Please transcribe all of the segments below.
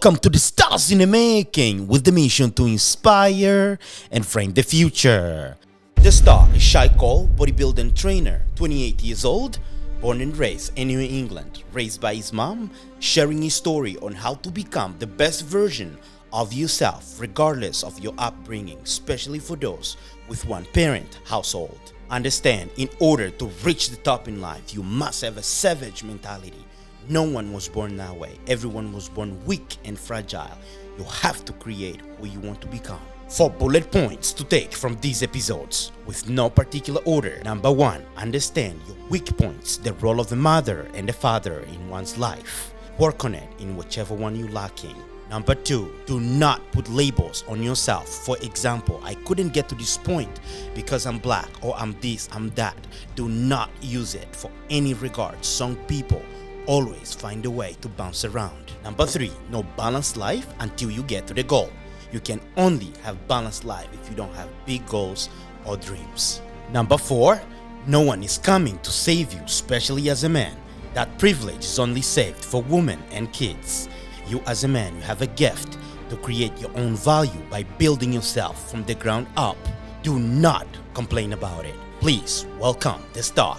Welcome to the Stars in the Making with the mission to inspire and frame the future. The star is Shy Cole, bodybuilding trainer, 28 years old, born and raised in New England, raised by his mom, sharing his story on how to become the best version of yourself regardless of your upbringing, especially for those with one parent household. Understand, in order to reach the top in life, you must have a savage mentality. No one was born that way. Everyone was born weak and fragile. You have to create who you want to become. 4 bullet points to take from these episodes with no particular order. Number 1, understand your weak points, the role of the mother and the father in one's life. Work on it in whichever one you're lacking. Number 2, do not put labels on yourself. For example, I couldn't get to this point because I'm black, or I'm this, I'm that. Do not use it for any regard. Some people always find a way to bounce around. Number 3, no balanced life until you get to the goal. You can only have balanced life if you don't have big goals or dreams. Number 4, no one is coming to save you, especially as a man. That privilege is only saved for women and kids. You as a man, you have a gift to create your own value by building yourself from the ground up. Do not complain about it. Please welcome the star,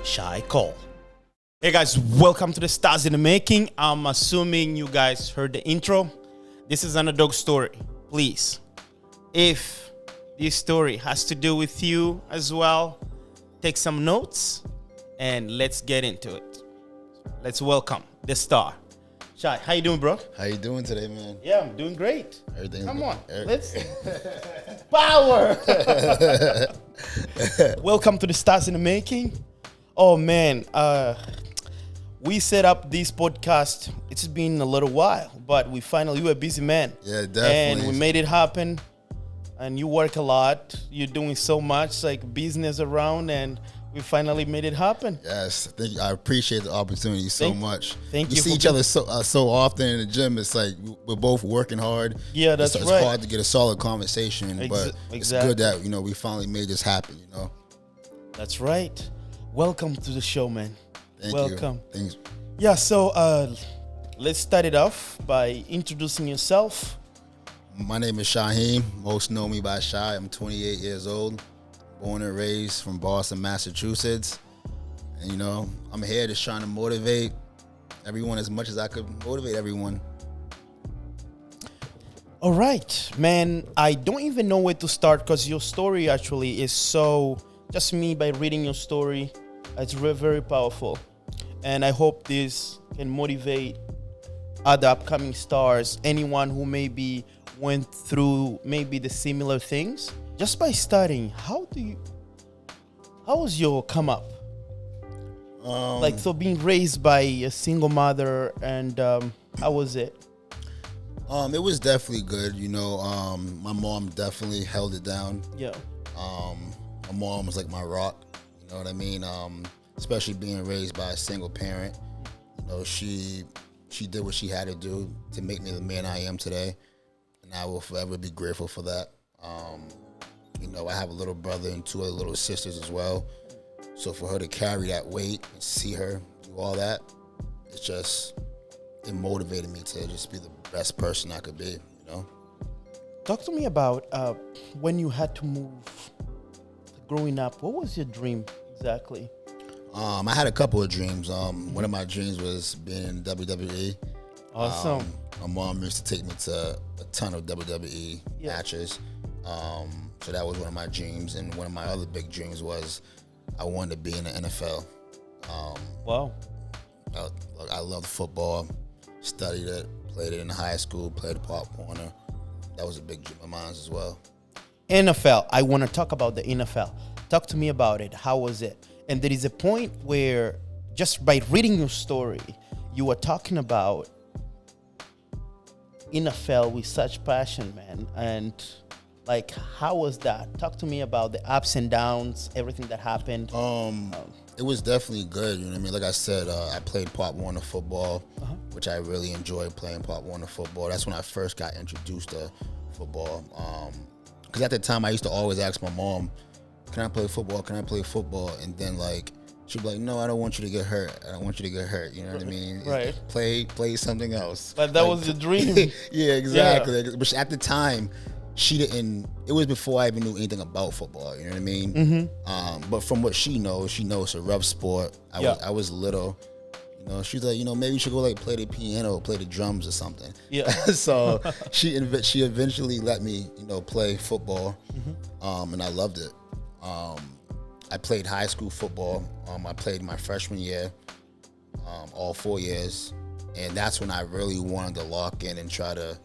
Shy Cole. Hey guys, welcome to the Stars in the Making. I'm assuming you guys heard the intro. This is Underdog story. Please, if this story has to do with you as well, take some notes and let's get into it. Let's welcome the star. Shy, how you doing, bro? How you doing today, man? Yeah, I'm doing great. Everything's Come good. on, let's power. Welcome to the Stars in the Making. Oh man, we set up this podcast. It's been a little while, but you were a busy man. Yeah, definitely. And we made it happen. And you work a lot. You're doing so much like business around, and we finally made it happen. Yes, thank you. I appreciate the opportunity so much. Thank you. We see each other so often in the gym. It's like we're both working hard. Yeah, that's it's right. It's hard to get a solid conversation, but Exactly. it's good that we finally made this happen. That's right. Welcome to the show, man. Welcome. You. Thanks. Yeah, so let's start it off by introducing yourself. My name is Shaheem. Most know me by Shy. I'm 28 years old, born and raised from Boston, Massachusetts. And I'm here just trying to motivate everyone as much as I could motivate everyone. All right, man. I don't even know where to start because your story actually is just me by reading your story. It's very, very powerful. And I hope this can motivate other upcoming stars, anyone who maybe went through maybe the similar things. Just by starting, how was your come up? Being raised by a single mother, and how was it? It was definitely good. My mom definitely held it down. Yeah. My mom was like my rock. You know what I mean? Especially being raised by a single parent. She did what she had to do to make me the man I am today, and I will forever be grateful for that. I have a little brother and 2 other little sisters as well. So for her to carry that weight and see her do all that, it motivated me to just be the best person I could be. Talk to me about when you had to move. Growing up, what was your dream exactly? I had a couple of dreams. One of my dreams was being in WWE. Awesome. My mom used to take me to a ton of WWE matches. So that was one of my dreams. And one of my other big dreams was I wanted to be in the NFL. Wow. I loved football, studied it, played it in high school, played Pop Warner. That was a big dream of mine as well. NFL. I want to talk about the NFL. Talk to me about it. How was it? And there is a point where just by reading your story, you were talking about NFL with such passion, man. And how was that? Talk to me about the ups and downs, everything that happened. It was definitely good. You know what I mean? Like I said, I played Pop Warner football, which I really enjoyed playing Pop Warner football. That's when I first got introduced to football. Because at the time, I used to always ask my mom, can I play football? Can I play football? And then, she'd be like, no, I don't want you to get hurt. I don't want you to get hurt. You know what I mean? Right. Play something else. But that was your dream. Yeah, exactly. Yeah. But at the time, she didn't. It was before I even knew anything about football. You know what I mean? Mm-hmm. But from what she knows it's a rough sport. I was little. You know, she's like, you know, maybe you should go like play the piano, play the drums or something. Yeah. So she eventually let me, you know, play football, and I loved it. I played high school football. I played my freshman year, all 4 years, and that's when I really wanted to lock in and try to,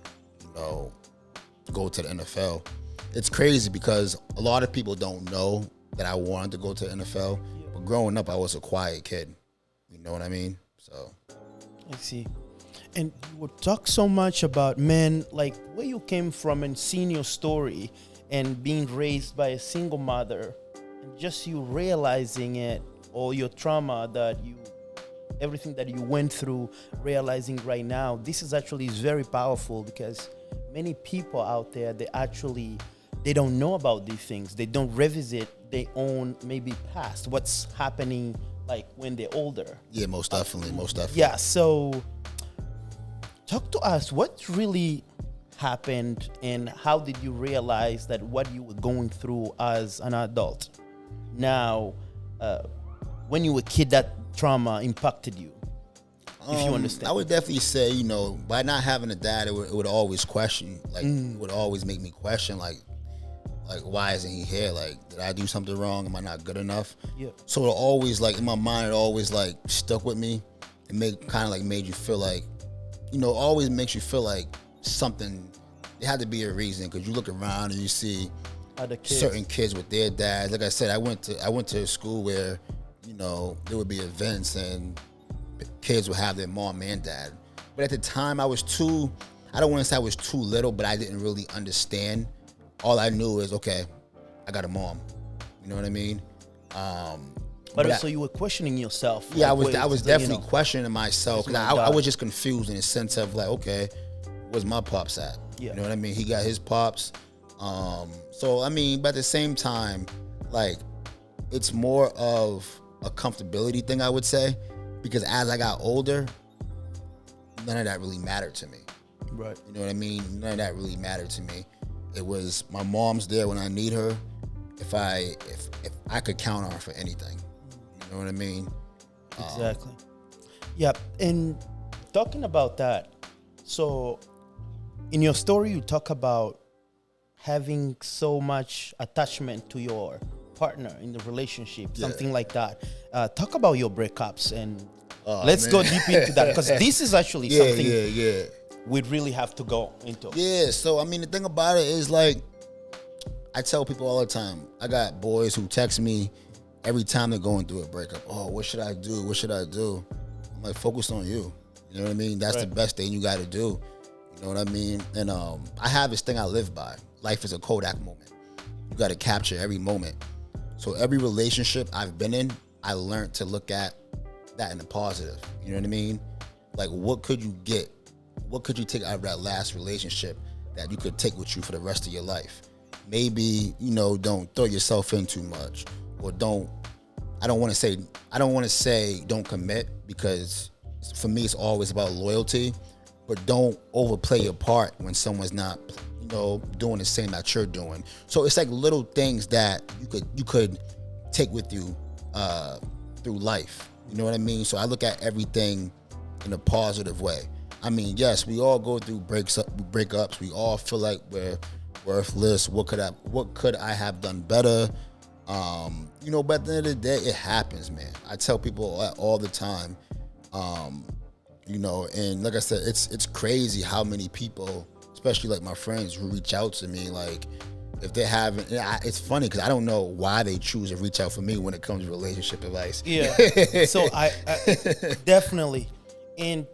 you know, go to the NFL. It's crazy because a lot of people don't know that I wanted to go to the NFL, but growing up, I was a quiet kid. You know what I mean? So I see. And you would talk so much about, man, like where you came from and seeing your story and being raised by a single mother and just you realizing it, or your trauma everything that you went through, realizing right now, this is very powerful because many people out there, they don't know about these things. They don't revisit their own maybe past, what's happening like when they're older. Yeah, most definitely. Yeah, so talk to us. What really happened and how did you realize that what you were going through as an adult? Now, when you were a kid, that trauma impacted you, if you understand. I would definitely say, you know, by not having a dad, it would always question, like, it would always make me question, like, why isn't he here? Like, did I do something wrong? Am I not good enough? Yeah. So it always, like, in my mind, it always, like, stuck with me. It made you feel like, you know, always makes you feel like something, it had to be a reason, because you look around and you see certain kids with their dads. Like I said, I went to a school where, you know, there would be events and kids would have their mom and dad. But at the time, I don't want to say I was too little, but I didn't really understand. All I knew is, okay, I got a mom. You know what I mean? So you were questioning yourself. Yeah, like, I was definitely questioning myself. I was just confused in the sense of like, okay, where's my pops at? Yeah. You know what I mean? He got his pops. So, I mean, but at the same time, like, it's more of a comfortability thing, I would say, because as I got older, none of that really mattered to me. Right. You know what I mean? None of that really mattered to me. It was my mom's there when I need her. If I could count on her for anything. You know what I mean? Exactly. Yeah. And talking about that, so in your story, you talk about having so much attachment to your partner in the relationship, something like that. Talk about your breakups and let's go deep into that, because this is actually something we'd really have to go into. Yeah, so I mean, the thing about it is, like, I tell people all the time, I got boys who text me every time they're going through a breakup. Oh, what should I do? What should I do? I'm like, focus on you. You know what I mean? That's the best thing you got to do. You know what I mean? And I have this thing I live by. Life is a Kodak moment. You got to capture every moment. So every relationship I've been in, I learned to look at that in the positive. You know what I mean? Like, what could you get? What could you take out of that last relationship that you could take with you for the rest of your life? Maybe, you know, don't throw yourself in too much, or I don't want to say don't commit, because for me it's always about loyalty, but don't overplay your part when someone's not, you know, doing the same that you're doing. So it's like little things that you could take with you through life. You know what I mean? So I look at everything in a positive way. I mean, yes, we all go through breakups. We all feel like we're worthless. What could I have done better? You know, but at the end of the day, it happens, man. I tell people all the time, you know, and like I said, it's crazy how many people, especially like my friends, who reach out to me, like, if they haven't, it's funny because I don't know why they choose to reach out for me when it comes to relationship advice. Yeah. So I definitely, and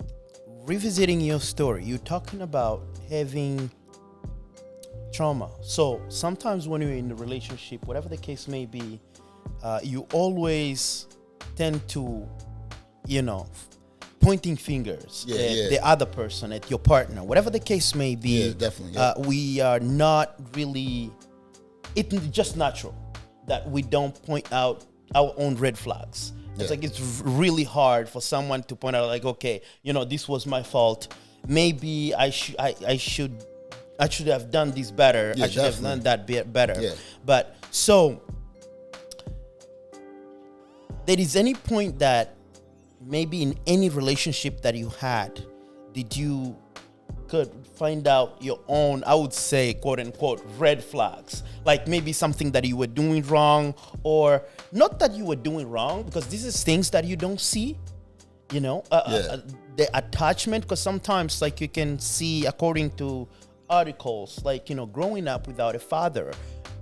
revisiting your story, you're talking about having trauma. So sometimes when you're in a relationship, whatever the case may be, you always tend to, you know, pointing fingers at the other person, at your partner, whatever the case may be. Yeah, definitely. We are not really, it's just natural that we don't point out our own red flags. It's like it's really hard for someone to point out, like, okay, this was my fault. Maybe I should have done this better. Yeah, I should have done that better. Yeah. But so, there is any point that maybe in any relationship that you had, did you could find out your own, I would say, quote unquote, red flags? Like maybe something that you were doing wrong, or not that you were doing wrong, because this is things that you don't see, the attachment, because sometimes like you can see, according to articles, like, growing up without a father,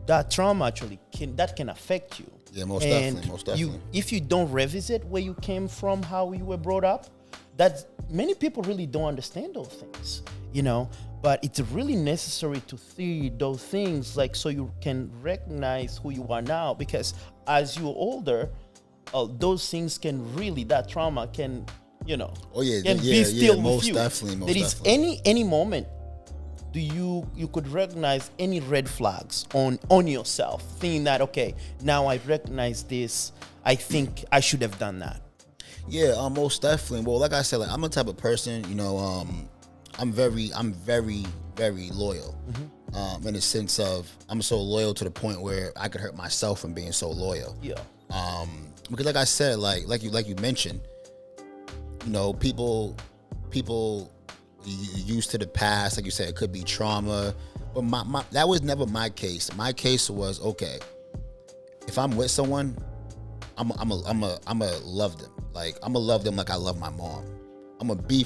that trauma actually can affect you. Yeah, most definitely. If you don't revisit where you came from, how you were brought up, that many people really don't understand those things, but it's really necessary to see those things, like, so you can recognize who you are now, because as you're older, those things can really, that trauma can, be still with you. Definitely. There is any moment do you could recognize any red flags on yourself, thinking that, okay, now I recognize this, I think I should have done that? Yeah, most definitely. Well, like I said, like, I'm the type of person, I'm very, very loyal. In the sense of, I'm so loyal to the point where I could hurt myself from being so loyal. Yeah. Because like I said, like you mentioned, people used to the past, like you said, it could be trauma, but my that was never my case. My case was, okay, if I'm with someone, I'm a love them. Like, I'm gonna love them like I love my mom. I'm gonna be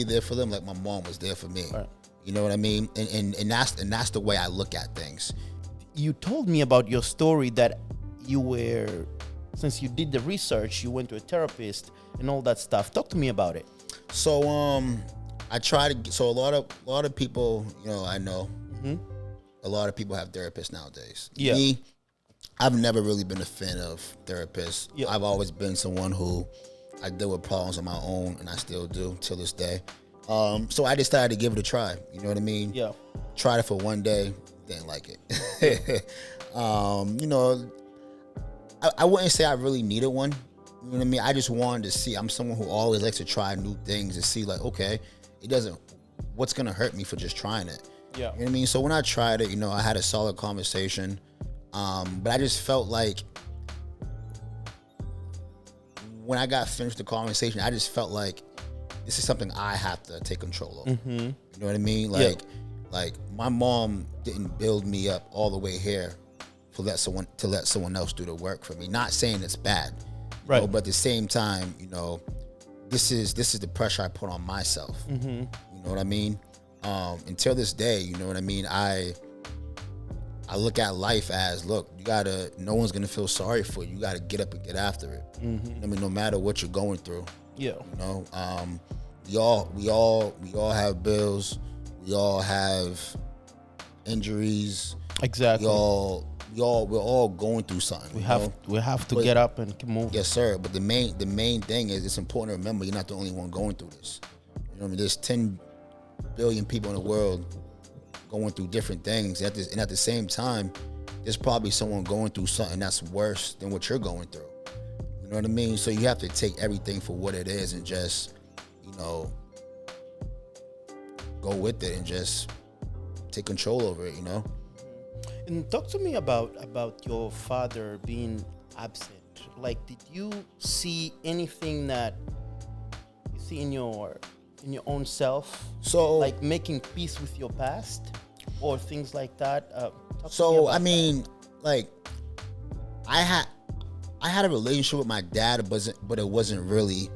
there for them like my mom was there for me. Right. You know what I mean? And that's the way I look at things. You told me about your story that since you did the research, you went to a therapist and all that stuff. Talk to me about it. So I try to. So a lot of people, I know, a lot of people have therapists nowadays. Yeah. Me, I've never really been a fan of therapists. Yeah. I've always been someone who I deal with problems on my own, and I still do till this day. So I decided to give it a try. You know what I mean? Yeah. Tried it for one day, didn't like it. I wouldn't say I really needed one. You know what I mean? I just wanted to see. I'm someone who always likes to try new things and see, like, okay, what's gonna hurt me for just trying it? Yeah. You know what I mean? So when I tried it, I had a solid conversation. But I just felt like when I got finished the conversation, I just felt like this is something I have to take control of. You know what I mean? Like my mom didn't build me up all the way here to let someone else do the work for me. Not saying it's bad, right? But at the same time, this is the pressure I put on myself. You know what I mean? Until this day, you know what I mean? I look at life as, look, no one's gonna feel sorry for you. You gotta get up and get after it. I mean, no matter what you're going through. Yeah. We all have bills. We all have injuries. Exactly. We're all going through something. We have to get up and move. Yes, sir. But the main thing is, it's important to remember you're not the only one going through this. You know what I mean? There's 10 billion people in the world going through different things. And at the same time, there's probably someone going through something that's worse than what you're going through. You know what I mean? So you have to take everything for what it is and just, go with it and just take control over it, And talk to me about your father being absent. Like, did you see anything that you see in your own self? So, like making peace with your past or things like that? I mean, like, I had a relationship with my dad, but it wasn't really.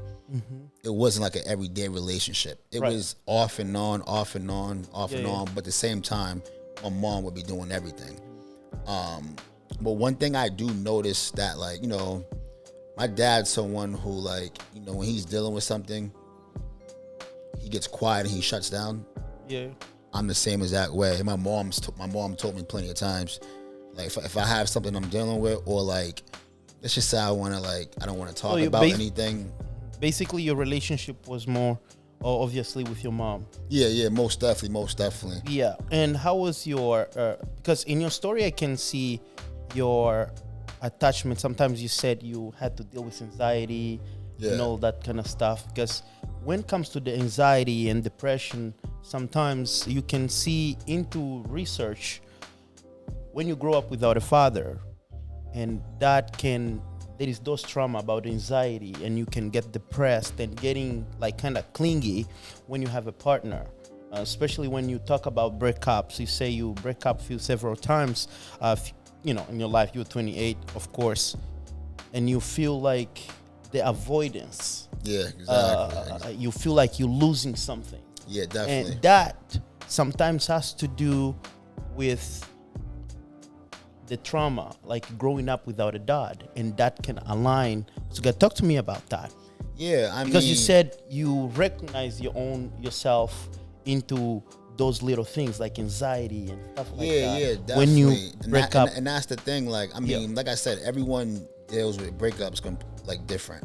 It wasn't like an everyday relationship. It was off and on. But at the same time, my mom would be doing everything. But one thing I do notice that, like, my dad's someone who, like, when he's dealing with something, he gets quiet and he shuts down. Yeah. I'm the same exact way. My mom told me plenty of times, like, if I have something I'm dealing with, or like, let's just say I don't want to talk about anything. Basically, your relationship was more, obviously, with your mom. Yeah, most definitely. Yeah, and how was your? Because in your story, I can see your attachment. Sometimes you said you had to deal with anxiety and all that kind of stuff. Because when it comes to the anxiety and depression, sometimes you can see into research when you grow up without a father, and there is those trauma about anxiety, and you can get depressed and getting like kind of clingy when you have a partner. Especially when you talk about breakups, you say you break up several times, in your life. You're 28, of course, and you feel like the avoidance. Yeah, exactly. You feel like you're losing something. Yeah, definitely. And that sometimes has to do with the trauma, like growing up without a dad, and that can align. So, talk to me about that. Yeah, because you said you recognize yourself into those little things like anxiety and stuff like that. Yeah, definitely. When you break up, and that's the thing. Like, I mean, like I said, everyone deals with breakups like different.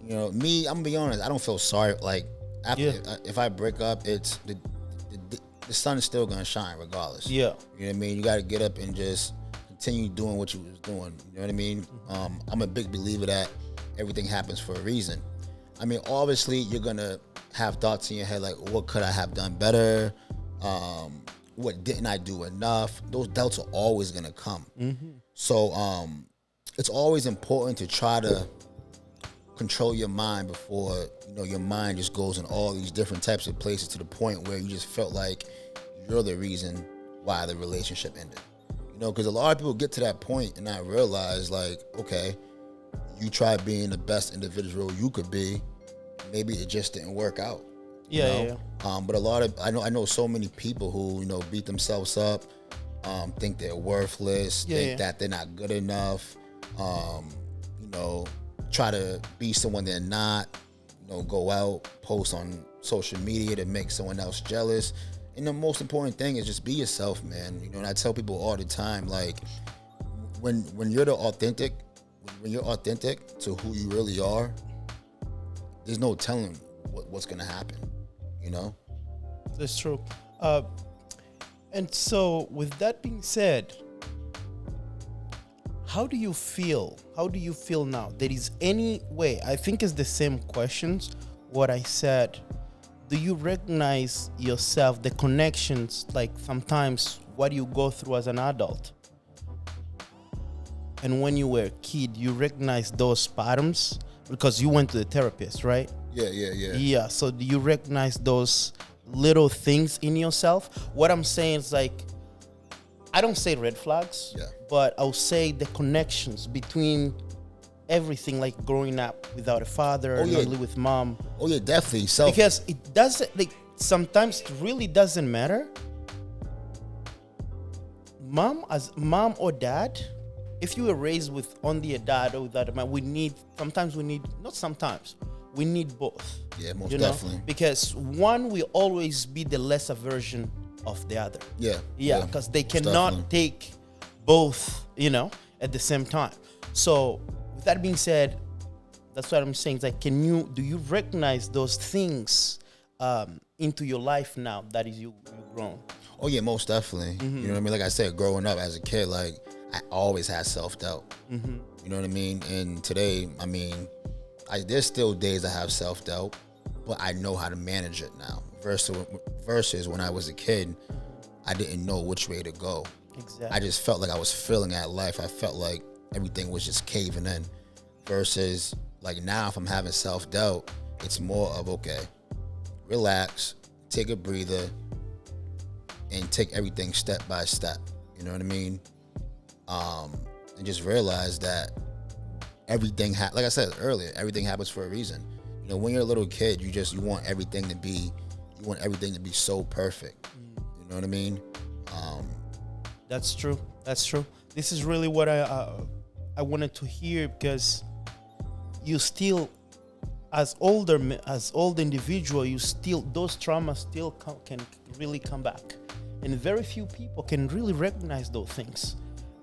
You know, me, I'm gonna be honest. I don't feel sorry. Like, after if I break up, it's the sun is still gonna shine regardless. Yeah, you know what I mean. You got to get up and just continue doing what you was doing. You know what I mean? I'm a big believer that everything happens for a reason. I mean, obviously, you're gonna have thoughts in your head like, what could I have done better? What didn't I do enough? Those doubts are always gonna come. So it's always important to try to control your mind before your mind just goes in all these different types of places to the point where you just felt like you're the reason why the relationship ended. Because a lot of people get to that point and not realize, like, okay, you tried being the best individual you could be. Maybe it just didn't work out. Yeah. But a lot of I know so many people who beat themselves up, think they're worthless, think that they're not good enough. Try to be someone they're not. Go out, post on social media to make someone else jealous. And the most important thing is just be yourself, man. And I tell people all the time, like, when you're authentic to who you really are, there's no telling what's gonna happen. That's true. And so, with that being said, how do you feel? How do you feel now? There is any way? I think it's the same questions. What I said. Do you recognize yourself, the connections, like sometimes what you go through as an adult? And when you were a kid, you recognize those patterns because you went to the therapist, right? Yeah. Yeah, so do you recognize those little things in yourself? What I'm saying is, like, I don't say red flags, but I'll say the connections between everything, like growing up without a father, only with mom. Oh yeah, definitely. Because it doesn't, like, sometimes it really doesn't matter. Mom or dad, if you were raised with only a dad or without a mom, we need both. Yeah, most definitely. Because one will always be the lesser version of the other. Yeah. Because they cannot take both, at the same time. So with that being said, that's what I'm saying. It's like, do you recognize those things into your life now that is you've grown? Oh yeah, most definitely. You know what I mean? Like I said, growing up as a kid, like, I always had self-doubt. You know what I mean? And today, I mean, there's still days I have self-doubt, but I know how to manage it now. Versus when I was a kid, I didn't know which way to go. Exactly. I just felt like I was failing at life. I felt like everything was just caving in. Versus, like, now if I'm having self-doubt, it's more of, okay, relax, take a breather, and take everything step by step. You know what I mean? And just realize that everything, like I said earlier, everything happens for a reason. When you're a little kid, you want everything to be so perfect. You know what I mean? That's true. This is really what I wanted to hear, because you still, as old individual, those traumas still can really come back, and very few people can really recognize those things.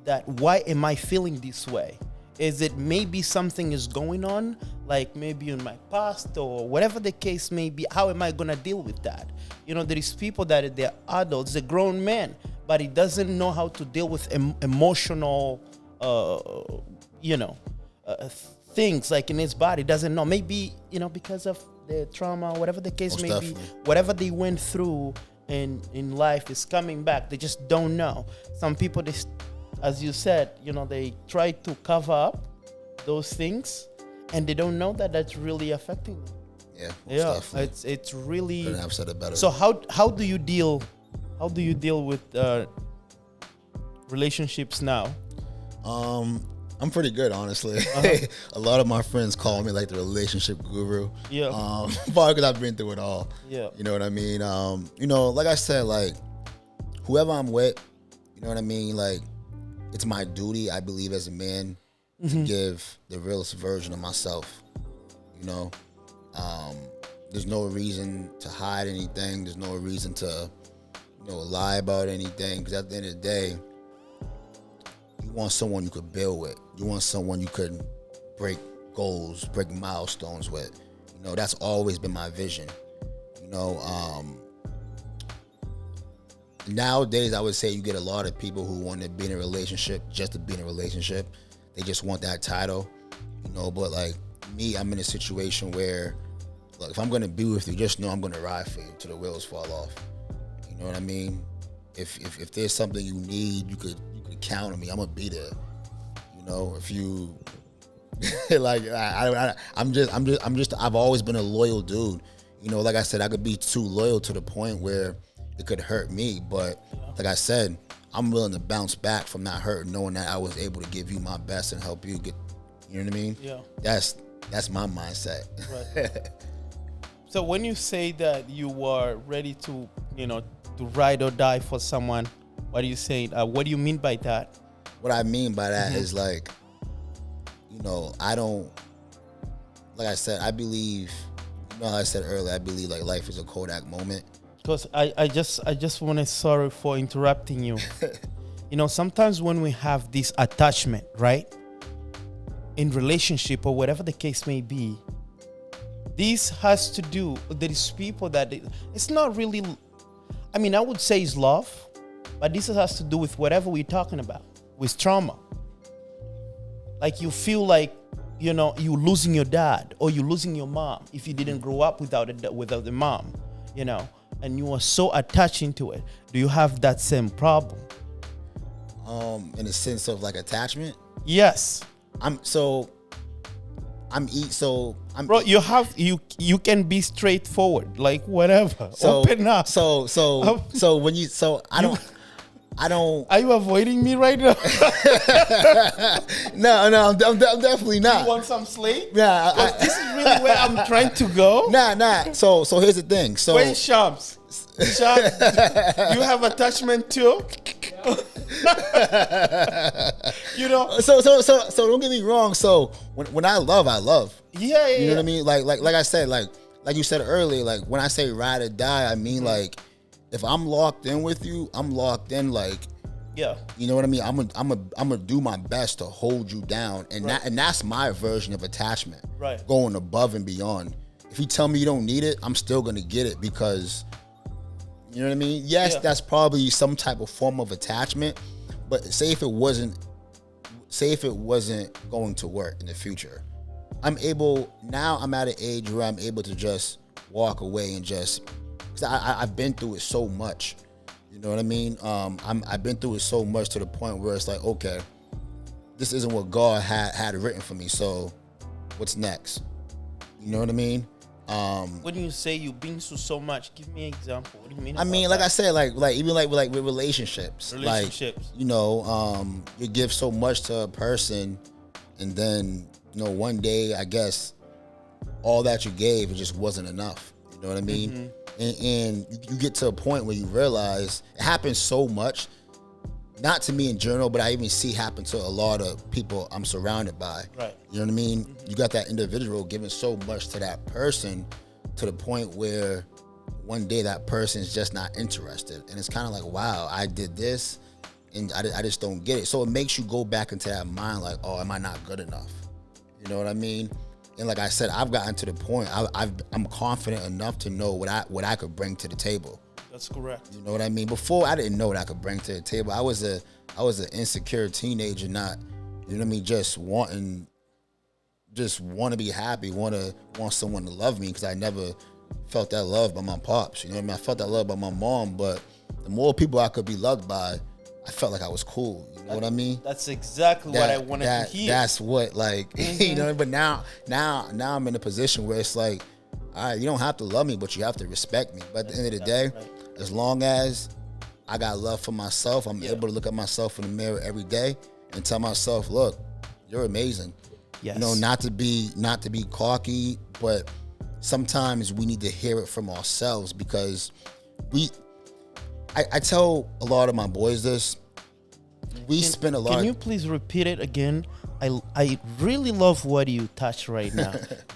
That why am I feeling this way? Is it maybe something is going on, like maybe in my past or whatever the case may be? How am I gonna deal with that? There is people that they're adults, they're grown men, but he doesn't know how to deal with emotional you know, things like in his body, doesn't know. Maybe, you know, because of the trauma, whatever the case Most may definitely. be, whatever they went through in life is coming back. They just don't know. Some people, as you said, you know, they try to cover up those things, and they don't know that that's really affecting them. Yeah, most Yeah, definitely. it's really. Couldn't have said it better. So how do you deal with relationships now? I'm pretty good, honestly. A lot of my friends call me like the relationship guru. Yeah. Probably because I've been through it all. Yeah. You know what I mean? You know, like I said, like whoever I'm with, you know what I mean? Like it's my duty, I believe, as a man to give the realest version of myself. You know, there's no reason to hide anything. There's no reason to, you know, lie about anything. Because at the end of the day, you want someone you could build with. You want someone you could break goals, break milestones with. You know, that's always been my vision. You know, nowadays I would say you get a lot of people who want to be in a relationship just to be in a relationship. They just want that title, you know. But like me, I'm in a situation where, look, if I'm gonna be with you, just know I'm gonna ride for you till the wheels fall off. You know what I mean? If there's something you need, you could count on me. I'm gonna be there. You know, if you like, I've always been a loyal dude. You know, like I said, I could be too loyal to the point where it could hurt me. But like I said, I'm willing to bounce back from that hurt, knowing that I was able to give you my best and help you get. You know what I mean? Yeah. That's my mindset. Right. So when you say that you are ready to, you know, to ride or die for someone, what are you saying? What do you mean by that? What I mean by that is like, you know, I don't, like I said, I believe, you know how I said earlier, I believe like life is a Kodak moment. Because I just want to, sorry for interrupting you. You know, sometimes when we have this attachment, right, in relationship or whatever the case may be, this has to do, there is people that it's not really, I mean, I would say it's love, but this has to do with whatever we're talking about, with trauma. Like you feel like, you know, you're losing your dad or you're losing your mom if you didn't grow up without the mom, you know, and you are so attached into it. Do you have that same problem? In the sense of like attachment. Yes. Bro, you can be straightforward, like whatever. Open up. I don't. Are you avoiding me right now? No, I'm definitely not. You want some slate? Nah, This is really where I'm trying to go. Nah. So here's the thing. So Wait, Shams, you have attachment too? You know. So don't get me wrong. So when I love. Yeah. You know what I mean? Like I said, like you said earlier, like when I say ride or die, I mean like if I'm locked in with you, I'm locked in. Like, yeah, you know what I mean? I'm gonna do my best to hold you down, and that's my version of attachment. Right. Going above and beyond. If you tell me you don't need it, I'm still gonna get it because, you know what I mean? Yes, that's probably some type of form of attachment, but say if it wasn't going to work in the future, I'm at an age where I'm able to just walk away and just, because I've been through it so much. You know what I mean? I've been through it so much to the point where it's like, okay, this isn't what God had written for me. So what's next? You know what I mean? When you say you've been through so much, give me an example. What do you mean? I mean, like I said, like even like with relationships. Like, you know, you give so much to a person, and then, you know, one day, I guess, all that you gave, it just wasn't enough. You know what I mean? Mm-hmm. And you get to a point where you realize it happens so much, not to me in general, but I even see happen to a lot of people I'm surrounded by. Right. You know what I mean? Mm-hmm. You got that individual giving so much to that person to the point where one day that person's just not interested. And it's kind of like, wow, I did this and I just don't get it. So it makes you go back into that mind like, oh, am I not good enough? You know what I mean? And like I said, I've gotten to the point, I'm confident enough to know what I could bring to the table. That's correct. You know what I mean? Before, I didn't know what I could bring to the table. I was an insecure teenager, not You know what I mean? Just want to be happy, want someone to love me, because I never felt that love by my pops. You know what I mean? I felt that love by my mom, but the more people I could be loved by, I felt like I was cool. You know what I mean? That's exactly what I wanted to hear. That's what, like, you know. But now I'm in a position where it's like, all right, you don't have to love me, but you have to respect me. But at the end of the day, as long as I got love for myself, I'm able to look at myself in the mirror every day and tell myself, look, you're amazing. Yes. You know, not to be cocky, but sometimes we need to hear it from ourselves, because I tell a lot of my boys this. Can you please repeat it again? I really love what you touched right now.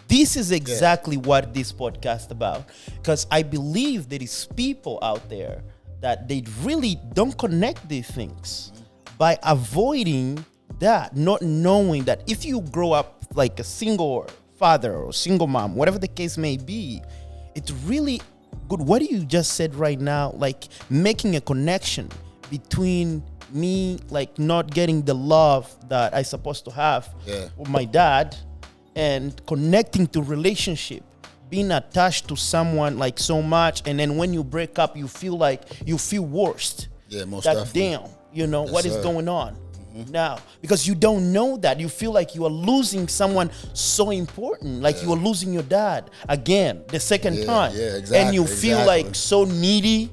This is exactly what this podcast about, because I believe there is people out there that they really don't connect these things by avoiding that, not knowing that if you grow up like a single father or single mom, whatever the case may be, it's really good. What you just said right now, like making a connection between me, like not getting the love that I supposed to have with my dad, and connecting to relationship, being attached to someone like so much, and then when you break up, you feel worst. Yeah, most that definitely. Damn, you know, what is going on now? Because you don't know that. You feel like you are losing someone so important, like you are losing your dad again, the second time. Yeah, exactly. And you feel like so needy,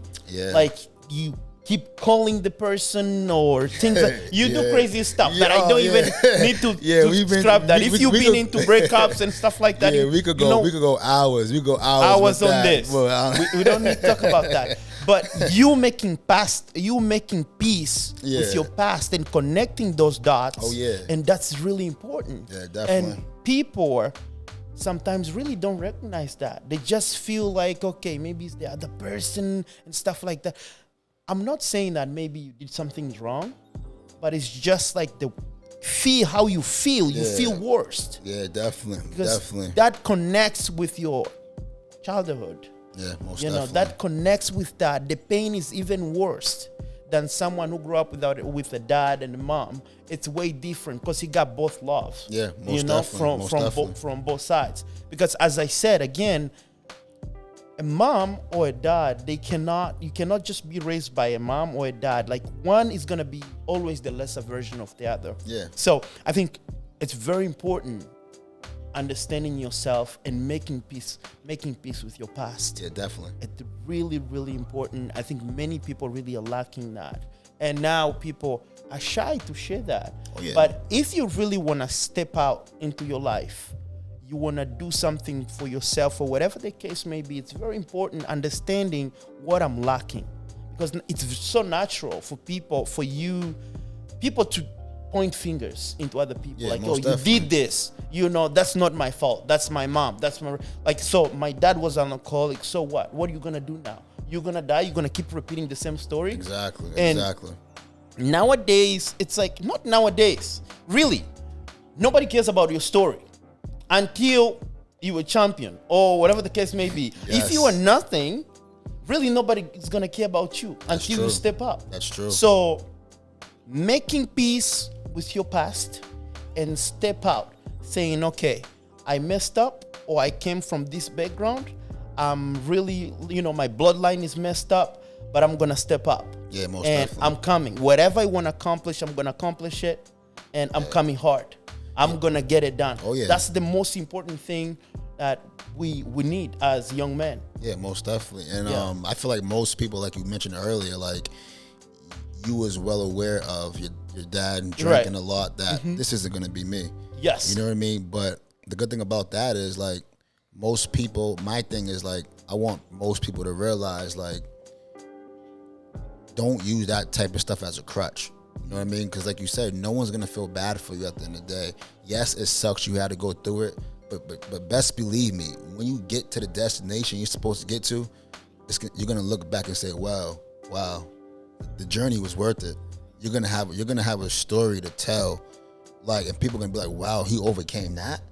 like you keep calling the person or things like you do crazy stuff that I don't even need to describe that. If you've been into breakups and stuff like that, we could go hours. We go hours on that. this. Well, we don't need to talk about that. But you making peace with your past and connecting those dots. Oh yeah. And that's really important. Yeah, definitely. And people sometimes really don't recognize that. They just feel like, okay, maybe it's the other person and stuff like that. I'm not saying that maybe you did something wrong, but it's just like how you feel. You feel worst. Yeah, definitely. Because that connects with your childhood. Yeah, most definitely. You know, that connects with that. The pain is even worse than someone who grew up with a dad and a mom. It's way different because he got both loves. Yeah, most definitely. From both sides. Because as I said again, a mom or a dad, you cannot just be raised by a mom or a dad. Like one is gonna be always the lesser version of the other. Yeah. So I think it's very important understanding yourself and making peace with your past. Yeah, definitely. It's really, really important. I think many people really are lacking that. And now people are shy to share that. Oh, yeah. But if you really wanna step out into your life, you want to do something for yourself or whatever the case may be, it's very important understanding what I'm lacking, because it's so natural for people to point fingers into other people, like, oh, definitely. You did this, you know, that's not my fault, that's my mom, that's my, like, so my dad was an alcoholic, so what are you gonna do now? You're gonna die, you're gonna keep repeating the same story. Exactly. Nowadays, it's like, not nowadays, really, nobody cares about your story until you were champion or whatever the case may be. Yes. If you are nothing, really nobody is going to care about you until you step up. That's true. So making peace with your past and step out, saying, okay, I messed up or I came from this background. I'm really, my bloodline is messed up, but I'm going to step up. Yeah, most and definitely. I'm coming. Whatever I want to accomplish, I'm going to accomplish it. And I'm coming hard. I'm going to get it done. Oh, yeah. That's the most important thing that we need as young men. Yeah, most definitely. And I feel like most people, like you mentioned earlier, like you was well aware of your dad drinking a lot, that this isn't going to be me. Yes. You know what I mean? But the good thing about that is, like, most people, my thing is, like, I want most people to realize, like, don't use that type of stuff as a crutch. You know what I mean? Because like you said, no one's going to feel bad for you at the end of the day. Yes, it sucks you had to go through it, but best believe me, when you get to the destination you're supposed to get to, you're going to look back and say, wow, the journey was worth it. You're going to have a story to tell, like, and people are going to be like, wow, he overcame that.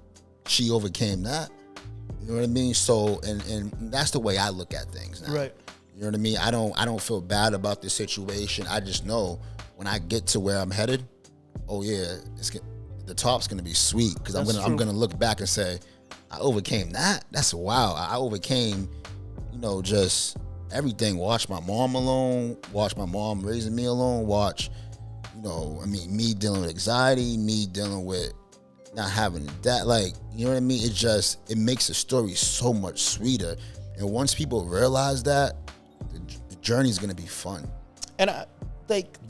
She overcame that. You know what I mean? So, and that's the way I look at things now. Right. You know what I mean? I don't feel bad about the situation. I just know when I get to where I'm headed, oh yeah, the top's gonna be sweet because I'm That's true. gonna look back and say, I overcame that. That's wow. I overcame, just everything. Watch my mom alone. Watch my mom raising me alone. Watch, me dealing with anxiety. Me dealing with not having that. Like, you know what I mean? It makes the story so much sweeter. And once people realize that, the journey's gonna be fun. And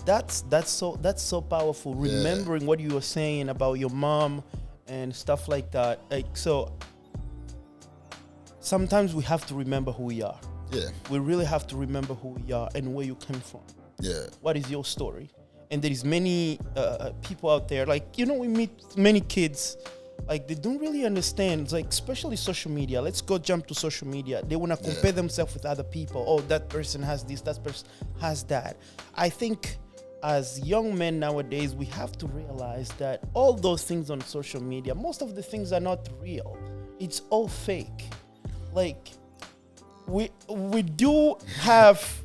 that's so powerful. Remembering what you were saying about your mom and stuff like that. Like, so sometimes we have to remember who we are. Yeah. We really have to remember who we are and where you came from. Yeah. What is your story? And there is many people out there, like, we meet many kids, like, they don't really understand, like, especially social media. Let's go jump to social media. They want to compare themselves with other people. Oh, that person has this, that person has that. I think as young men nowadays, we have to realize that all those things on social media, most of the things are not real. It's all fake. Like, we do have,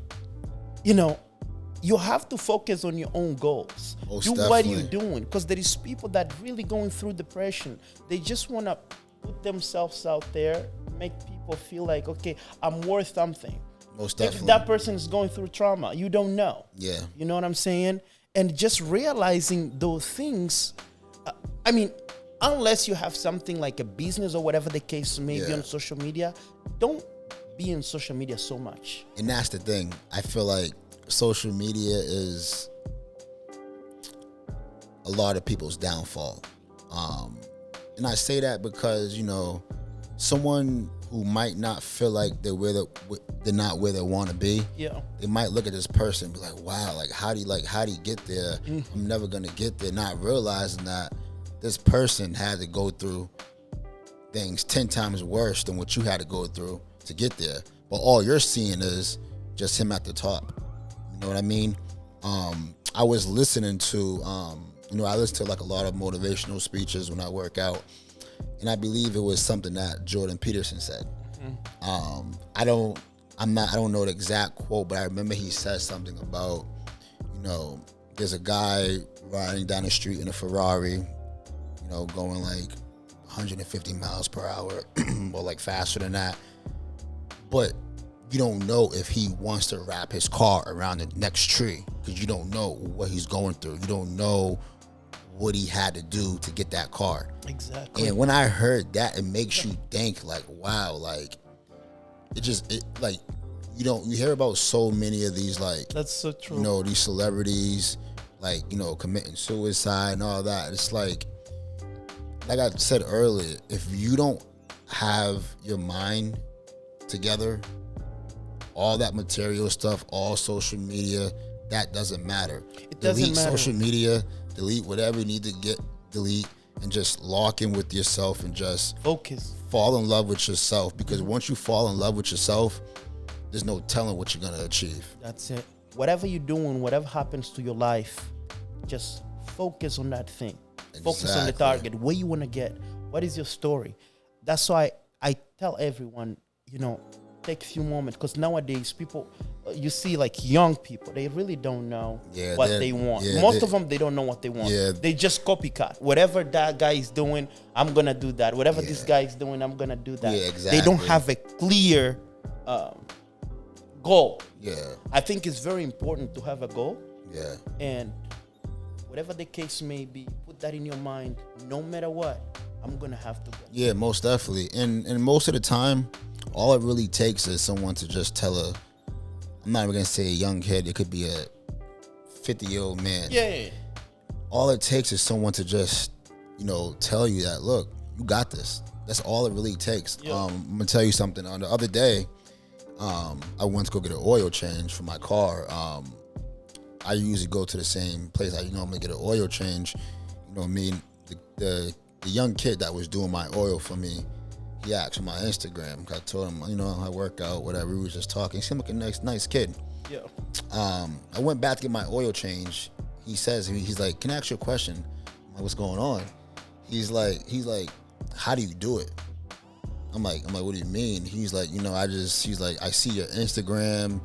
you have to focus on your own goals. Most What definitely. you're doing, because there is people that really going through depression. They just want to put themselves out there, make people feel like, okay, I'm worth something. Most If definitely. that person is going through trauma, you don't know. Yeah. You know what I'm saying? And just realizing those things, unless you have something like a business or whatever the case may be on social media, don't be in social media so much. And that's the thing. I feel like social media is a lot of people's downfall. And I say that because, someone who might not feel like they're not where they want to be. Yeah. They might look at this person and be like, wow, how do you get there? I'm never going to get there. Not realizing that this person had to go through things 10 times worse than what you had to go through to get there. But all you're seeing is just him at the top. You know what I mean? I was listening to, I listen to like a lot of motivational speeches when I work out. And I believe it was something that Jordan Peterson said. I don't know the exact quote, but I remember he said something about, there's a guy riding down the street in a Ferrari, going like 150 miles per hour or like faster than that. But you don't know if he wants to wrap his car around the next tree because you don't know what he's going through. You don't know what he had to do to get that car. Exactly. And when I heard that, it makes you think like, wow, like you hear about so many of these, like, That's so true. these celebrities, like, committing suicide and all that. It's like I said earlier, if you don't have your mind together, all that material stuff, all social media, that doesn't matter. It doesn't delete matter. social media, delete whatever you need to delete, and just lock in with yourself and just Focus. fall in love with yourself. Because once you fall in love with yourself, there's no telling what you're gonna achieve. That's it. Whatever you're doing, whatever happens to your life, just focus on that thing. Focus on the Exactly. target. Where you want to get. What is your story? That's why I tell everyone, take a few moments. Because nowadays, people, you see, like young people, they really don't know what they want. Most of them, they don't know what they want. Yeah. They just copycat. Whatever that guy is doing, I'm going to do that. Whatever this guy is doing, I'm going to do that. Yeah, They don't exactly. have a clear goal. Yeah, I think it's very important to have a goal, yeah, and whatever the case may be, put that in your mind. No matter what, I'm gonna have to go. yeah, most definitely. And most of the time, all it really takes is someone to just tell I'm not even gonna say a young kid. It could be a 50-year-old man. Yeah. All it takes is someone to just, tell you that, look, you got this. That's all it really takes. Yeah. I'm gonna tell you something. On the other day, I went to go get an oil change for my car. I usually go to the same place I normally get an oil change. The young kid that was doing my oil for me, he asked for my Instagram. I told him, I work out, whatever. We was just talking. He seemed like a nice kid. Yeah. I went back to get my oil change. He says, he's like, can I ask you a question? I'm like, what's going on? He's like, how do you do it? I'm like, what do you mean? He's like, he's like, I see your Instagram.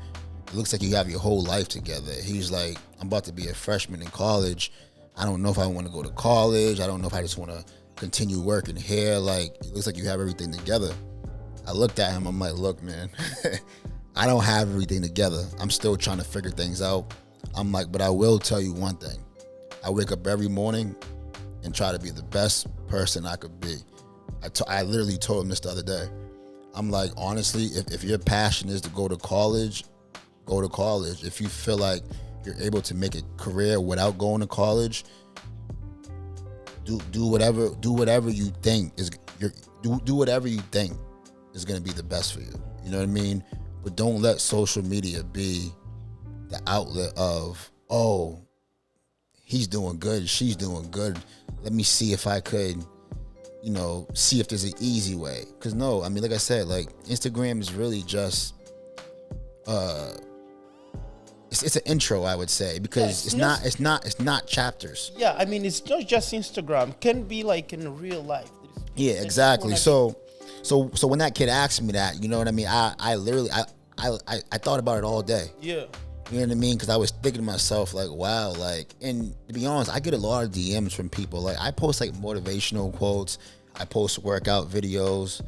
It looks like you have your whole life together. He's like, I'm about to be a freshman in college. I don't know if I want to go to college. I don't know if I just want to continue working here. Like, it looks like you have everything together. I looked at him. I'm like, look, man, I don't have everything together. I'm still trying to figure things out. I'm like, but I will tell you one thing. I wake up every morning and try to be the best person I could be. I literally told him this the other day. I'm like, honestly, if your passion is to go to college, go to college. If you feel like you're able to make a career without going to college, do whatever you think is do whatever you think is going to be the best for you. You know what I mean? But don't let social media be the outlet of, oh, he's doing good, she's doing good. Let me see if I could, see if there's an easy way. Because no, I mean, like I said, like Instagram is really just it's an intro, I would say, because it's not chapters. Yeah, I mean, it's not just Instagram. It can be like in real life. Yeah, exactly. So when that kid asked me that, you know what I mean? I literally I thought about it all day. Yeah. You know what I mean? Because I was thinking to myself, like, wow, like, and to be honest, I get a lot of DMs from people. Like, I post like motivational quotes, I post workout videos,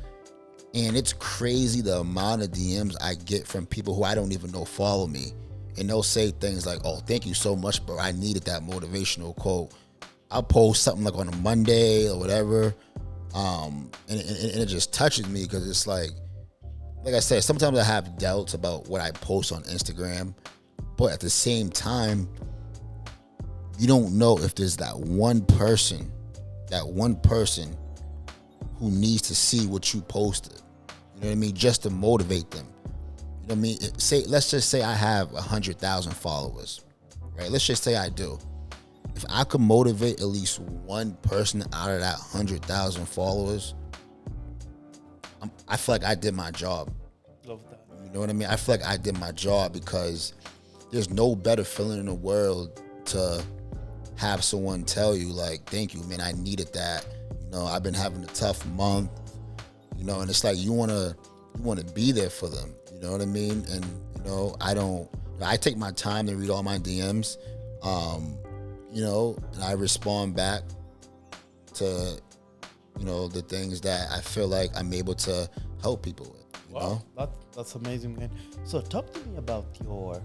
and it's crazy the amount of DMs I get from people who I don't even know follow me. And they'll say things like, oh, thank you so much, bro. I needed that motivational quote. I'll post something like on a Monday or whatever. And it just touches me because it's like I said, sometimes I have doubts about what I post on Instagram. But at the same time, you don't know if there's that one person who needs to see what you posted. You know what I mean? Just to motivate them. You know what I mean? Let's just say I have 100,000 followers, right? Let's just say I do. If I could motivate at least one person out of that 100,000 followers, I feel like I did my job. Love that. You know what I mean? I feel like I did my job because there's no better feeling in the world to have someone tell you, like, thank you, man, I needed that. I've been having a tough month, and it's like you wanna be there for them. You know what I mean? And I take my time to read all my DMs, and I respond back to, the things that I feel like I'm able to help people with. Wow, that's amazing, man. So talk to me about your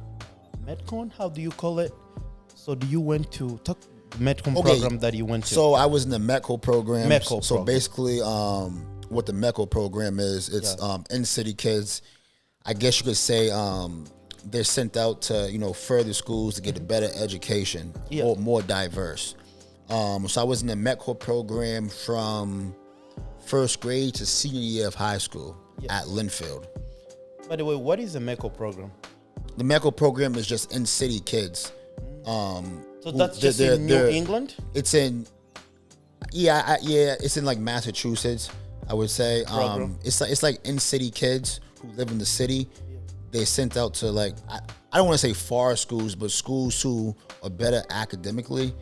Metcon. How do you call it? So do you went to the Metcon program that you went to? So I was in the Metco program. Basically, what the Metco program is, it's in city kids. I guess you could say they're sent out to further schools to get a better education, or more diverse. So I was in the Metco program from first grade to senior year of high school at Linfield. By the way, what is the Metco program? The Metco program is just in city kids. So that's just in New England? It's in, it's in like Massachusetts, I would say. It's like in city kids who live in the city. They're sent out to like, I don't want to say far schools, but schools who are better academically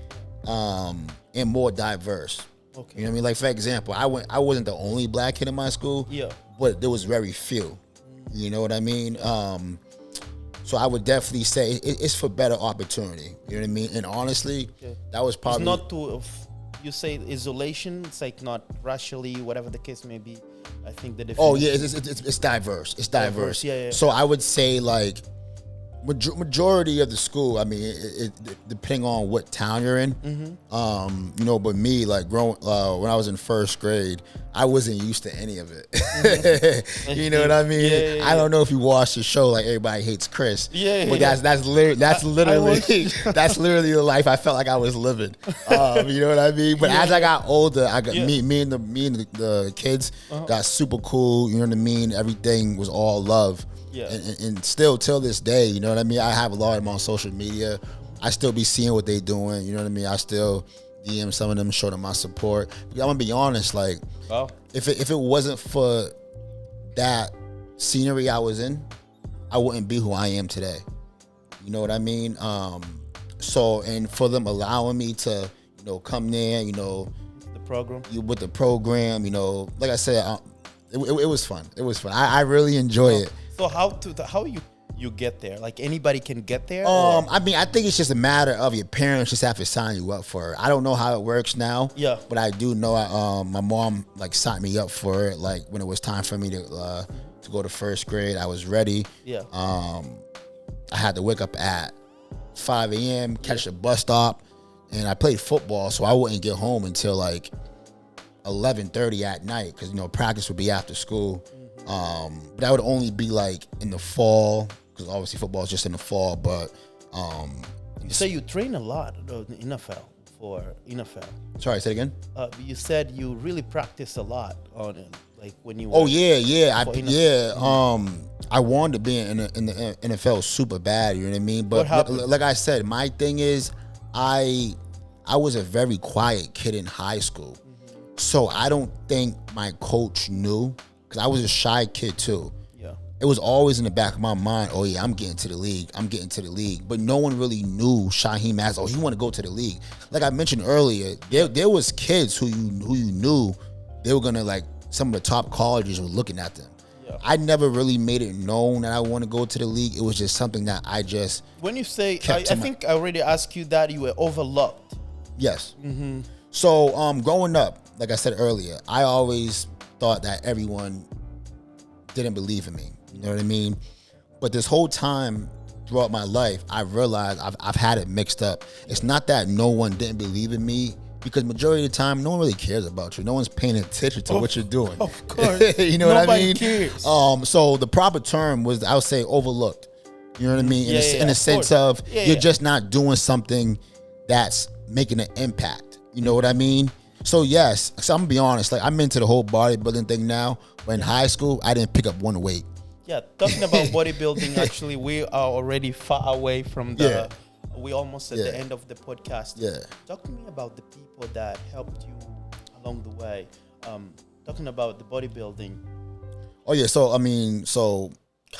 and more diverse. Okay. You know what I mean? Like, for example, I wasn't the only black kid in my school, but there was very few. You know what I mean? So I would definitely say it's for better opportunity. You know what I mean? And honestly, that was probably... It's not to, you say isolation, it's like not racially, whatever the case may be. I think the definition... Oh, yeah, it's diverse. It's diverse. Yeah. So I would say, like, majority of the school, I mean, it depending on what town you're in, but me, like, when I was in first grade, I wasn't used to any of it. You know what I mean? Yeah. I don't know if you watched the show, like, Everybody Hates Chris. But that's literally the life I felt like I was living. You know what I mean? But as I got older, I got me and the kids got super cool. You know what I mean? Everything was all love. Yeah. And still till this day, you know what I mean? I have a lot of them on social media. I still be seeing what they doing. You know what I mean? I still DM some of them, show them my support. But I'm gonna be honest, like, if it wasn't for that scenery I was in, I wouldn't be who I am today. You know what I mean? So, and for them allowing me to, come there, the program, with the program, like I said, it was fun. It was fun. I really enjoy it. So how you you get there? Like anybody can get there? Or? I mean, I think it's just a matter of your parents just have to sign you up for it. I don't know how it works now. Yeah. But I do know my mom like signed me up for it. Like when it was time for me to go to first grade, I was ready. Yeah. I had to wake up at 5 a.m., catch the bus stop, and I played football, so I wouldn't get home until like 11:30 at night because practice would be after school. But that would only be like in the fall because obviously football is just in the fall. But you say you train a lot in NFL for NFL. Sorry, say it again. You said you really practice a lot on it, like when you. Oh yeah. I wanted to be in the NFL super bad. You know what I mean? But like I said, my thing is, I was a very quiet kid in high school, so I don't think my coach knew because I was a shy kid too. Yeah. It was always in the back of my mind. Oh yeah, I'm getting to the league. But no one really knew Shaheem as, oh, he want to go to the league. Like I mentioned earlier, there was kids who you knew they were gonna like some of the top colleges were looking at them. Yeah. I never really made it known that I want to go to the league. It was just something that I just. When you say, I think I already asked you that you were overlooked. Yes. Mm-hmm. So growing up, like I said earlier, I always thought that everyone didn't believe in me. You know what I mean? But this whole time throughout my life, I've realized I've had it mixed up. It's not that no one didn't believe in me, because majority of the time, no one really cares about you. No one's paying attention to what you're doing. Of course. You know what I mean? Nobody cares. So the proper term was, I would say, overlooked. You know what I mean? In a sense of you're just not doing something that's making an impact. You know what I mean? So yes, so I'm gonna be honest. Like I'm into the whole bodybuilding thing now. But in high school, I didn't pick up one weight. Yeah, talking about bodybuilding, actually, we are already far away from the. Yeah. We almost at the end of the podcast. Yeah. Talk to me about the people that helped you along the way. Talking about the bodybuilding. Oh yeah, so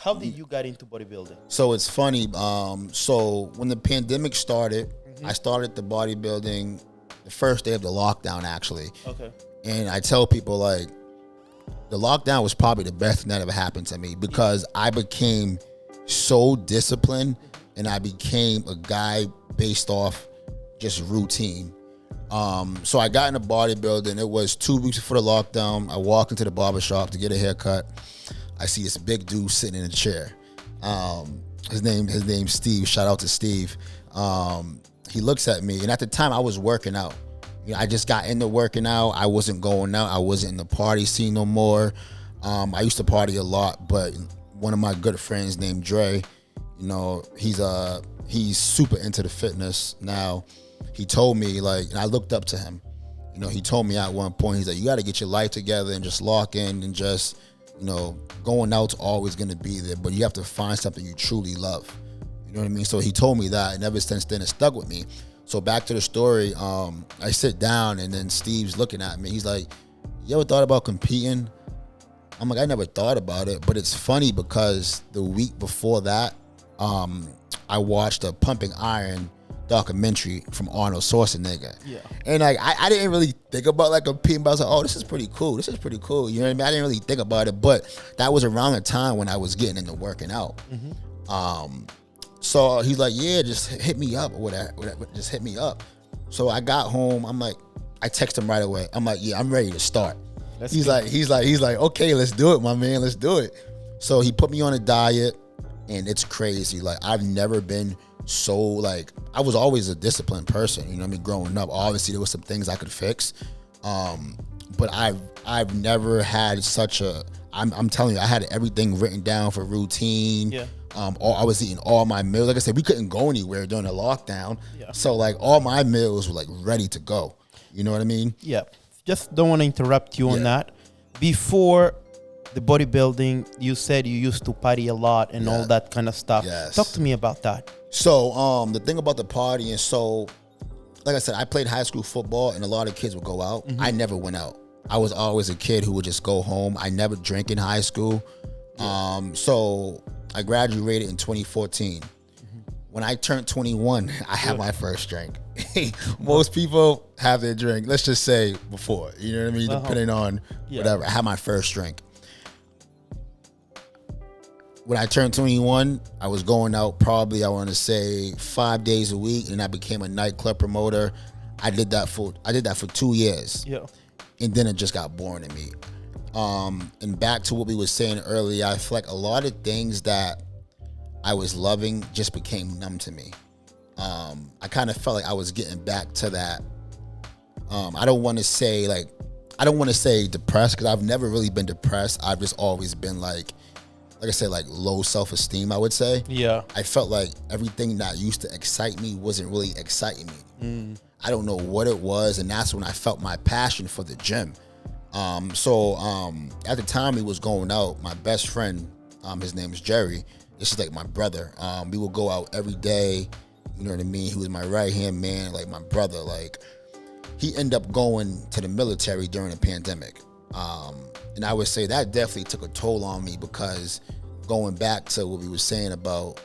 how did you get into bodybuilding? So it's funny. So when the pandemic started, I started the bodybuilding the first day of the lockdown, actually. Okay. And I tell people like, the lockdown was probably the best thing that ever happened to me because I became so disciplined. And I became a guy based off just routine. So I got into bodybuilding. It was 2 weeks before the lockdown. I walked into the barbershop to get a haircut. I see this big dude sitting in a chair. His name's Steve. Shout out to Steve. He looks at me, and at the time I was working out. I just got into working out. I wasn't going out. I wasn't in the party scene no more. I used to party a lot, but one of my good friends named Dre, he's super into the fitness now. He told me, and I looked up to him. He told me at one point, he's like, you got to get your life together and just lock in and just, going out's always going to be there, but you have to find something you truly love. You know what I mean? So he told me that, and ever since then, it stuck with me. So back to the story, I sit down, and then Steve's looking at me. He's like, you ever thought about competing? I'm like, I never thought about it, but it's funny because the week before that, I watched a Pumping Iron documentary from Arnold Schwarzenegger. Yeah. And I didn't really think about competing, but I was like, oh, this is pretty cool. You know what I mean? I didn't really think about it, but that was around the time when I was getting into working out. Mm-hmm. So he's like, yeah, just hit me up or whatever. Just hit me up. So I got home. I'm like, I text him right away. I'm like, yeah, I'm ready to start. He's like, okay, let's do it, my man. Let's do it. So he put me on a diet. And it's crazy. I've never been so I was always a disciplined person. You know what I mean? Growing up, obviously there was some things I could fix. But I've never had such a. I'm telling you, I had everything written down for routine. Yeah. I was eating all my meals. Like I said, we couldn't go anywhere during the lockdown. Yeah. So all my meals were ready to go. You know what I mean? Yeah. Just don't want to interrupt you on that. Before the bodybuilding, you said you used to party a lot and all that kind of stuff. Yes. Talk to me about that. So the thing about the partying, so like I said, I played high school football and a lot of kids would go out. Mm-hmm. I never went out. I was always a kid who would just go home. I never drank in high school. Yeah. So I graduated in 2014. Mm-hmm. When I turned 21, I had my first drink. Most people have their drink, let's just say before, you know what I mean? Depending on whatever. I had my first drink. when I turned 21, I was going out probably, I want to say 5 days a week, and I became a nightclub promoter. I did that for 2 years. Yeah. And then it just got boring to me. And back to what we were saying earlier, I feel like a lot of things that I was loving just became numb to me. I kind of felt like I was getting back to that. I don't want to say depressed, because I've never really been depressed. I've just always been like I said, like low self-esteem, I would say. Yeah. I felt like everything that used to excite me wasn't really exciting me. I don't know what it was, and that's when I felt my passion for the gym. So at the time he was going out, my best friend, his name is Jerry. This is like my brother. We would go out every day. You know what I mean? He was my right-hand man, like my brother. Like, he ended up going to the military during the pandemic. And I would say that definitely took a toll on me, because going back to what we were saying about,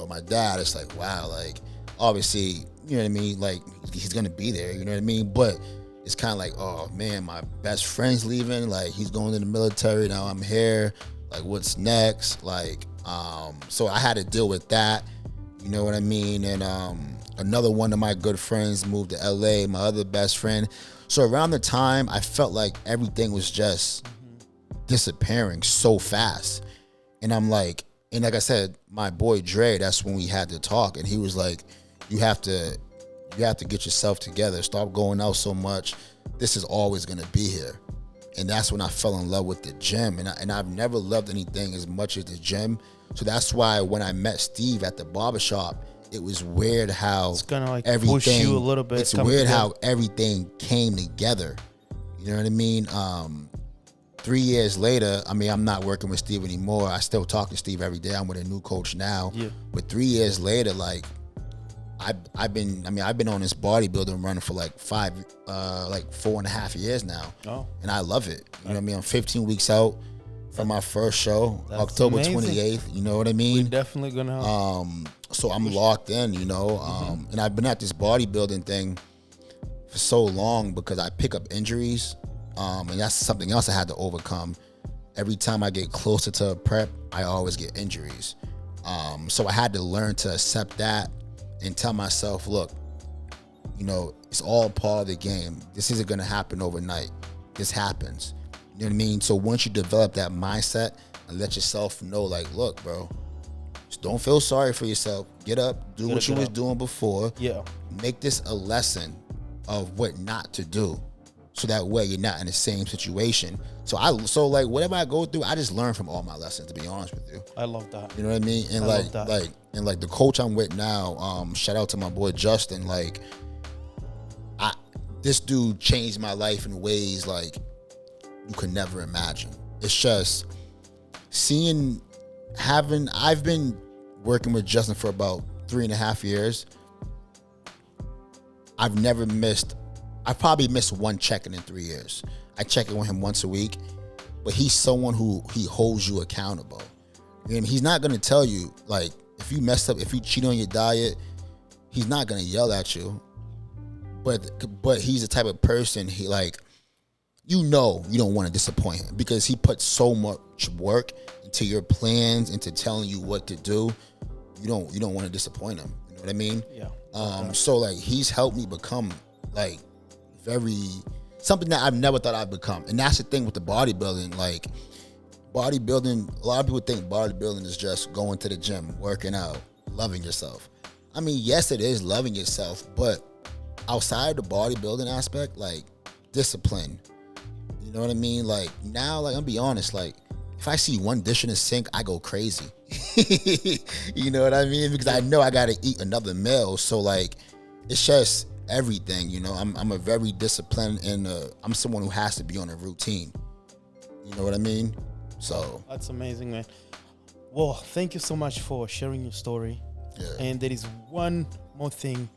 my dad, it's like, wow, like, obviously, you know what I mean? Like, he's going to be there, you know what I mean? But it's kind of like, oh man, my best friend's leaving. Like, he's going to the military. Now I'm here. Like, what's next? Like, so I had to deal with that. You know what I mean? And another one of my good friends moved to LA, my other best friend. So around the time, I felt like everything was just disappearing so fast. And I'm like, and like I said, my boy Dre, that's when we had to talk. And he was like, you have to get yourself together. Stop going out so much. This is always going to be here. And that's when I fell in love with the gym. And I've never loved anything as much as the gym. So that's why when I met Steve at the barbershop, it was weird how it's gonna like everything, push you a little bit. It's weird how everything came together. You know what I mean? 3 years later, I mean, I'm not working with Steve anymore. I still talk to Steve every day. I'm with a new coach now. Yeah. But 3 years later, like, I've been on this bodybuilding run for like 4.5 years now. Oh. And I love it. You know what I mean? I'm 15 weeks out from my first show, October amazing. 28th. You know what I mean? We're definitely gonna so I'm locked in, and I've been at this bodybuilding thing for so long because I pick up injuries. And that's something else I had to overcome. Every time I get closer to a prep, I always get injuries. So I had to learn to accept that and tell myself, look, it's all part of the game. This isn't going to happen overnight. This happens. You know what I mean? So once you develop that mindset and let yourself know, like, look, bro, just don't feel sorry for yourself. Get up, do what you was doing before. Yeah. Make this a lesson of what not to do. So that way you're not in the same situation. So like whatever I go through, I just learn from all my lessons, to be honest with you. I love that. You know what I mean? And like the coach I'm with now, shout out to my boy Justin, like this dude changed my life in ways like you could never imagine. It's just I've been working with Justin for about 3.5 years. I've probably missed one check-in in 3 years. I check in with him once a week, but he's someone who he holds you accountable. You know what I mean? He's not gonna tell you, like, if you messed up, if you cheat on your diet, he's not gonna yell at you. But he's the type of person, he like, you don't want to disappoint him because he puts so much work into your plans, into telling you what to do. You don't want to disappoint him. You know what I mean? Yeah. So like he's helped me become like something that I've never thought I'd become. And that's the thing with the bodybuilding. Like bodybuilding, a lot of people think bodybuilding is just going to the gym, working out, loving yourself. I mean, yes, it is loving yourself, but outside the bodybuilding aspect, like discipline, you know what I mean? Like now, like I'm be honest, like if I see one dish in the sink, I go crazy. You know what I mean? Because I know I got to eat another meal. So like, it's just everything, I'm a very disciplined and I'm someone who has to be on a routine. You know what I mean? So that's amazing, man. Well, thank you so much for sharing your story. Yeah. And there is one more thing.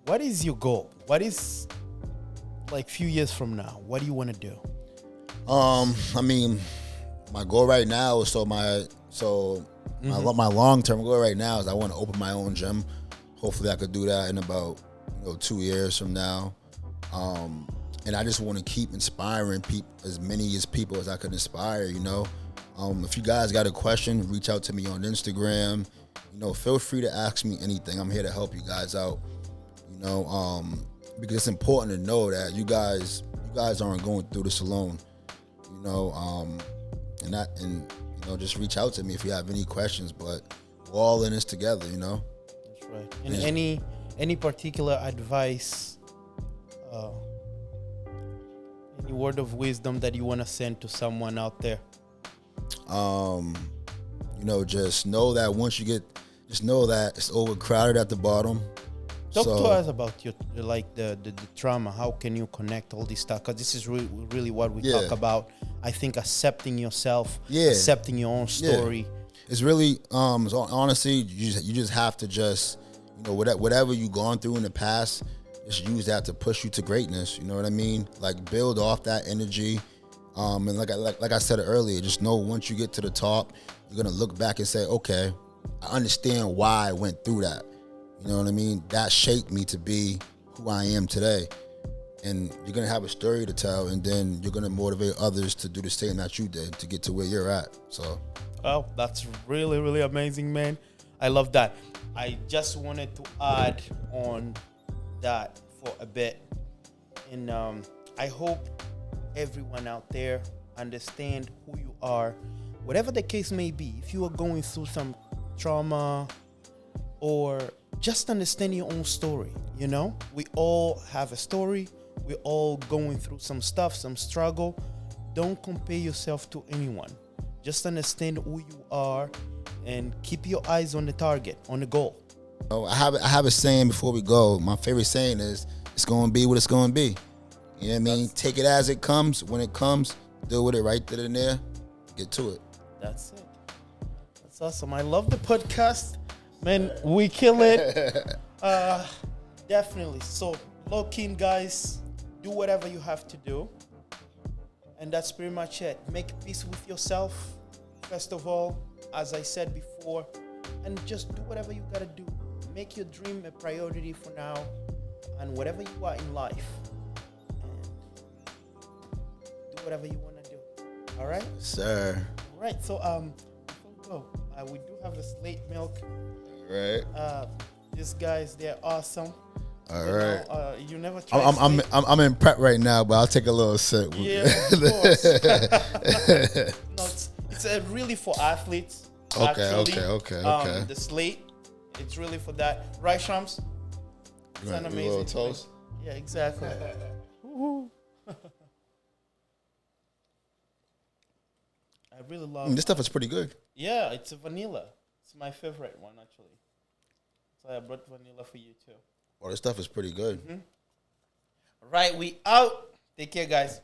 What is your goal? What is like few years from now? What do you want to do? I mean, my goal right now is my long-term goal right now is I want to open my own gym. Hopefully I could do that in about 2 years from now. And I just want to keep inspiring people, as many people as I could inspire, If you guys got a question, reach out to me on Instagram. Feel free to ask me anything. I'm here to help you guys out. Because it's important to know that you guys aren't going through this alone. And just reach out to me if you have any questions. But we're all in this together. That's right. And any particular advice, any word of wisdom that you want to send to someone out there? Just know that just know that it's overcrowded at the bottom. Talk to us about your the trauma. How can you connect all this stuff? Because this is really what we talk about. I think accepting yourself, accepting your own story. It's really honestly, you just have to whatever you've gone through in the past, just use that to push you to greatness. You know what I mean? Like build off that energy. And like I said earlier, just know once you get to the top, you're gonna look back and say, okay, I understand why I went through that. You know what I mean? That shaped me to be who I am today. And you're gonna have a story to tell, and then you're gonna motivate others to do the same that you did to get to where you're at. So, oh, that's really, really amazing, man. I love that. I just wanted to add on that for a bit, and I hope everyone out there understand who you are, whatever the case may be. If you are going through some trauma or just understand your own story, we all have a story. We're all going through some stuff, some struggle. Don't compare yourself to anyone. Just understand who you are and keep your eyes on the target, on the goal. I have a saying before we go. My favorite saying is, it's going to be what it's going to be. You know what I mean? Take it as it comes. When it comes, deal with it right then and there. Get to it. That's it. That's awesome. I love the podcast. Man, we kill it. Definitely. So, lock in, guys. Do whatever you have to do. And that's pretty much it. Make peace with yourself, first of all, as I said before. And just do whatever you got to do. Make your dream a priority for now. And whatever you are in life. Do whatever you want to do. All right? Sir. All right. So, before we go, we do have a slate milk. All right. These guys, they're awesome. All right. You never tried I'm in prep right now, but I'll take a little sip. Yeah, of course. No, it's really for athletes. Okay. The slate, it's really for that. Right, Shams? It's an amazing little toast. Yeah, exactly. I really love this stuff is pretty good. Yeah, it's a vanilla. It's my favorite one, actually. So I brought vanilla for you, too. Well, this stuff is pretty good. All right, we out. Take care, guys.